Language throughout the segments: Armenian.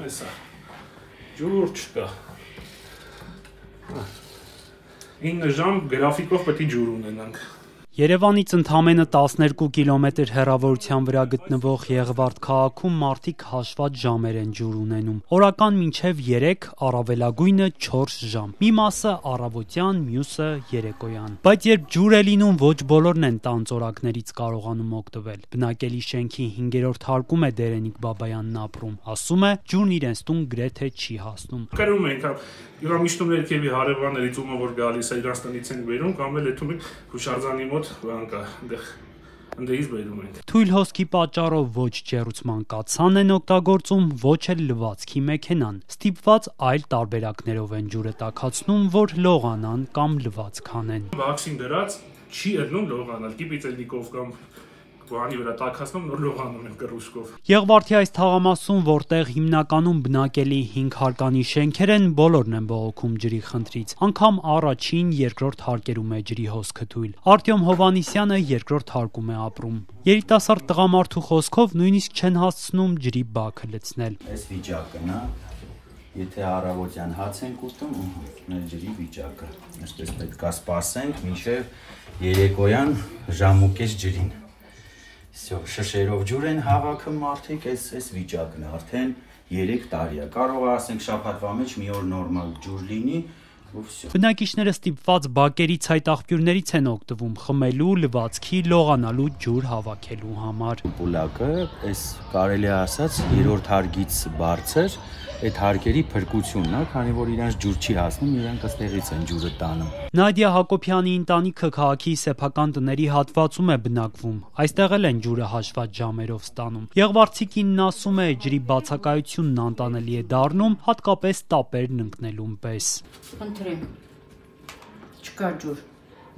Հեսա, ջուր չկա։ 9 ժամ գրաֆիկով պետք է ջուր ունենանք։ Երևանից ընդամենը 12 կիլոմետր հեռավորության վրա գտնվող Եղվարդ քաղաքում մարդիկ հաշված ժամեր են ջուր ունենում։ Օրական մինչև 3, առավելագույնը 4 ժամ։ Մի մասը առավոտյան, մյուսը երեկոյան։ Բայց երբ ջուր է լինում, ոչ բոլորն են տան ծորակներից կարողանում օգտվել։ Բնակելի շենքի 5-րդ հարկում է Դերենիկ Բաբայանն ապրում։ Ասում է, ջուրն իրենց տուն գրեթե չի հասնում։ Կրում ենք, յուրամիշտում երկևի հարևաններից ումը որ գալիս է իրանց տնից են բերում, կամ էլ էթում ենք հուշարձանի մոտ բանկա, ընդեից բերում ենք։ Թույլ հոսքի պատճառով ոչ ջեռուցման կաթսան են օգտագործում, ոչ էլ լվացքի մեքենան։ Ստիպված այլ տարբերակներով են ջուրը տաքացնում, որ լողանան կամ լվացք անեն։ Վաքսին դրած չի ելնում լողանալ, կիպիցելնիկով կամ բանի վրա տաքացնում, նոր լողանում են կռուշկով։ Եղվարդի այս թաղամասում, որտեղ հիմնականում բնակելի 5 հարկանի շենքեր են, բոլորն են բողոքում ջրի խնդրից։ Անգամ առաջին, երկրորդ հարկերում է ջրի հոսքը թույլ։ Արտյոմ Հովհաննիսյանը երկրորդ հարկում է ապրում։ Երիտասարդ տղամարդու խոսքով նույնիսկ չեն հասցնում ջրի բաքը լցնել։ Այս վիճակն է, եթե առավոտյան հաց ենք ուտում, մեր ջրի վիճակը։ Այսպես պետք է սպասենք մինչև երեկոյան ժամուկես ջրին։ Շշերով ջուր են հավաքում մարդիկ, այս վիճակն է, արդեն 3 տարի է։ Կարող է ասենք շաբաթվա մեջ մի օր նորմալ ջուր լինի, ու վсё։ Բնակիչները ստիպված բակերից այդ աղբյուրներից են օգտվում խմելու, լվացքի, լողանալու ջուր հավաքելու համար։ Պուլակը, այս կարելի է ասած 3-րդ հարկից բարձր, այդ հարկերի փրկությունն է, քանի որ իրանց ջուր չի հասնում, իրանք այստեղից են ջուրը տանում։ Նադիա Հակոբյանի ընտանիքը քաղաքի սեփական տների հատվածում է բնակվում։ Այստեղ էլ են ջուրը հաշված ժամերով ստանում։ Եղվարդցի կինն ասում է, ջրի բացակայությունն անտանելի է դառնում, հատկապես տապերն ընկնելուն պես։ Խնդրեմ, չկա ջուր։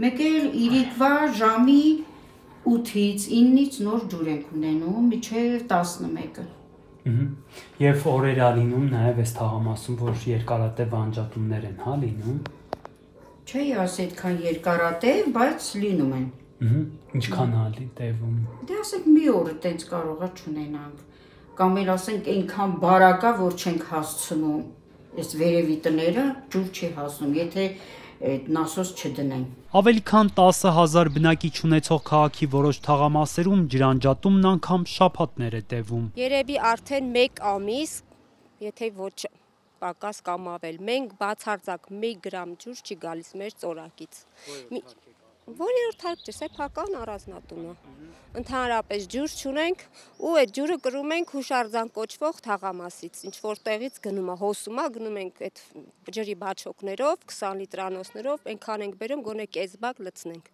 Մեկ էլ իրիկվա ժամի 8-ից 9-ից նոր ջուր ենք ունենում, մինչև 11-ը։ Եվ օրեր ալինում նաև այս թաղամասում, որ երկարատև անջատումներ են, հա լինում։ Չի ասի այդքան երկարատև, բայց լինում են։ Ինչքան ալի տևում։ Դե ասենք մի օրը տենց կարողա չունենանք, կամ էլ ասենք այնքան բարակա, որ չենք հասցնում, այս վերևի տները ջուր չի հասնում, եթե նասոս չդնեն։ Ավելի քան 10,000 բնակիչ ունեցող քաղաքի որոշ թաղամասերում ջրանջատումն անգամ շաբաթներ է տևում։ Երևի արդեն 1 ամիս, եթե ոչ պակաս կամ ավել, մենք բացարձակ 1 գրամ ջուր չի գալիս մեր ծորակից։ Որերորդ հարկ չէ, սեփական առանձնատուն է։ Ընդհանրապես ջուր չունենք ու այդ ջուրը կրում ենք հուշարձան կոչվող թաղամասից, ինչ որ տեղից գնում է, հոսում է, գնում ենք այդ ջրի բաչոկներով, 20 լիտրանոցներով, այնքան ենք բերում, գոնե կես բակ լցնենք։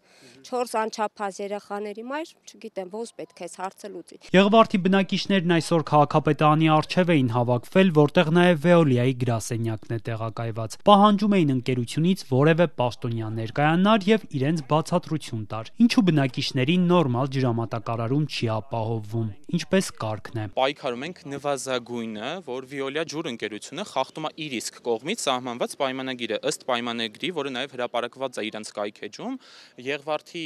4 անչափահաս երեխաների մայր, չգիտեմ, ոնց պետք է այս հարցը լուծի։ Եղվարդի բնակիչներն այսօր քաղաքապետարանի առջև էին հավաքվել, որտեղ նաև Veolia-ի գրասենյակն է տեղակայված։ Պահանջում էին ընկերությունից որևէ պաշտոնյա ներկայանար եւ իրենց բացատրություն տար։ Ինչու բնակիչներին նորմալ ջրամատակարարում չի ապահովվում, ինչպես կարգն է։ Պայքարում ենք նվազագույնը, որ Veolia ջուր ընկերությունը խախտում է իր իսկ կողմից սահմանված պայմանագիրը, ըստ պայմանագրի, որը նաև հրապարակված է իրենց կայքեջում, Եղվարդի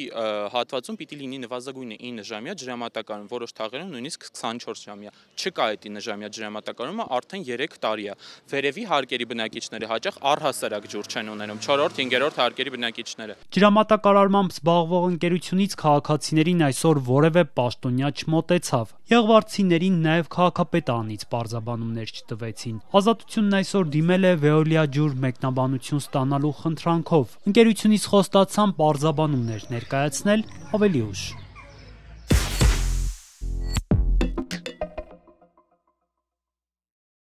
հատվածում պիտի լինի նվազագույնը 9 ժամյա ջրամատակարարում, որոշ թաղերում նույնիսկ 24 ժամյա։ Չկա այդ 9 ժամյա ջրամատակարարումը արդեն 3 տարի է։ Վերևի հարկերի բնակիչները հաճախ առհասարակ ջուր չեն ունենում, 4-րդ, 5-րդ հարկերի բնակիչները։ Ջրամատակարարմամբ զբաղվող ընկերությունից քաղաքացիներին այսօր որևէ պաշտոնյա չմոտեցավ։ Եղվարդցիներին նաև քաղաքապետարանից պարզաբանումներ չտվեցին։ Ազատությունն այսօր դիմել է Veolia ջուր մեկնաբանություն ստանալու խնդրանքով։ Ընկերությունից խոստացան պարզաբանումներ ներկայացնել ավելի ուշ։